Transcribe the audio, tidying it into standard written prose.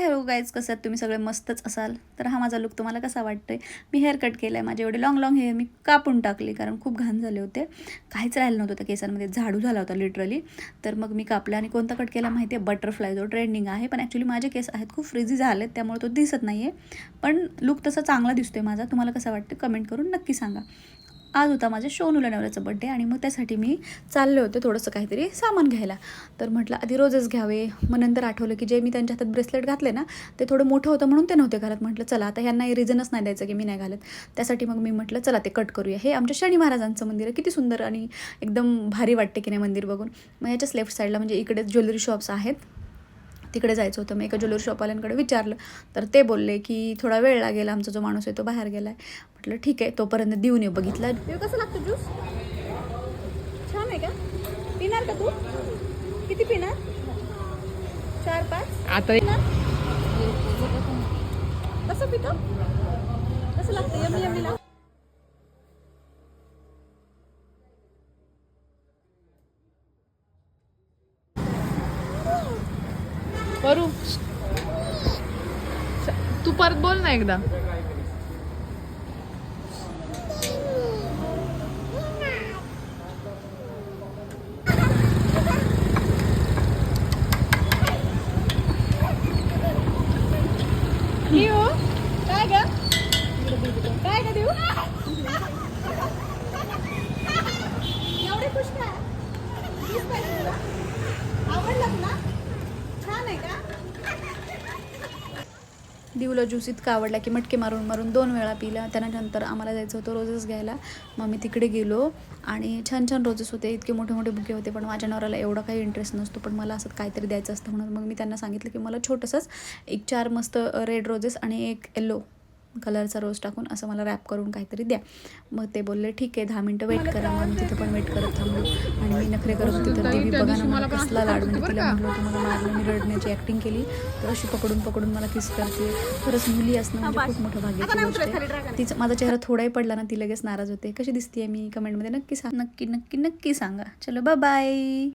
Hello guys, कसं तुम्ही सगळे मस्तच असाल. तर हा माझा लुक तुम्हाला कसा वाटतोय. मी हेअर कट केला आहे. माझे एवढे लॉंग हेअर मी कापून टाकले कारण खूप घाण झाले होते. काहीच राहिलं नव्हतं त्या केसांमध्ये, झाडू झाला होता लिटरली. तर मग मी कापला आणि कोणता कट केला माहिती आहे, बटरफ्लाय, जो ट्रेंडिंग आहे. पण ॲक्च्युली माझे केस आहेत खूप फ्रिझी झालेत, त्यामुळे तो दिसत नाही आहे. पण लुक तसा चांगला दिसतोय माझा. तुम्हाला कसा वाटतं कमेंट करून नक्की सांगा. आज होता माझ्या शोनूला नवऱ्याचा बड्डे आणि मग त्यासाठी मी चालले होते थोडंसं काहीतरी सामान घ्यायला. तर म्हटलं आधी रोजेस घ्यावे. मग नंतर आठवलं की जे मी त्यांच्या हातात ब्रेसलेट घातले ना, ते थोडं मोठं होतं म्हणून ते नव्हते घालत. म्हटलं चला आता ह्यांना रिझनच नाही द्यायचं की मी नाही घालत. त्यासाठी मग मी म्हटलं चला ते कट करूया. हे आमच्या शनी महाराजांचं मंदिर आहे, किती सुंदर आणि एकदम भारी वाटते की नाही मंदिर बघून. मग याच्याच लेफ्ट साईडला म्हणजे इकडे ज्वेलरी शॉप्स आहेत, तिकडे जायचं होतं. मग एका ज्वेलरी शॉपवाल्यांकडे विचारलं तर ते बोलले की थोडा वेळ लागेल, आमचा जो माणूस आहे तो बाहेर गेला आहे. म्हटलं ठीक आहे, तोपर्यंत देऊन ये. बघितलं कसं लागतं ज्यूस, छान आहे का? पिणार का तू? किती पिणार? 4-5 आता कसं पितो, कसं लागतं? यम्मी यम्मी लागतं. करू तू परत बोल ना एकदा. देऊ काय ग, काय ग देऊ? एवढे खुश काय? आवडलं ना? छान आहे का? दिवला ज्यूस इतका आवडला की मटके मारून मारून 2 वेळा पिला. त्यानंतर आम्हाला जायचं होतं रोजेस घ्यायला. मग मी तिकडे गेलो आणि छान छान रोजेस होते, इतके मोठे मोठे बुके होते. पण माझ्या नवऱ्याला एवढा काही इंटरेस्ट नसतो, पण मला असं काहीतरी द्यायचं असतं. म्हणून मग मी त्यांना सांगितलं की मला छोटंसंच एक 4 मस्त रेड रोजेस आणि एक येलो कलरचा रोज टाकून असं मला रॅप करून काहीतरी द्या. मग ते बोलले ठीक आहे, 10 मिनटं वेट करा. मग तिथं पण वेट करत थांबलो आणि मी नखरे करत होते. तर देवी बघा ना मला कसला लाड, म्हणजे तिला म्हटलं तुम्हाला मारलं, मी रडण्याची ॲक्टिंग केली तर अशी पकडून पकडून मला किस करते. खरंच मुली असणं म्हणजे खूप मोठं भाग्याची गोष्ट आहे. तिचं माझा चेहरा थोडाही पडला ना ती लगेच नाराज होते. कशी दिसते मी कमेंटमध्ये नक्की सांगा. चलो बाय बाय.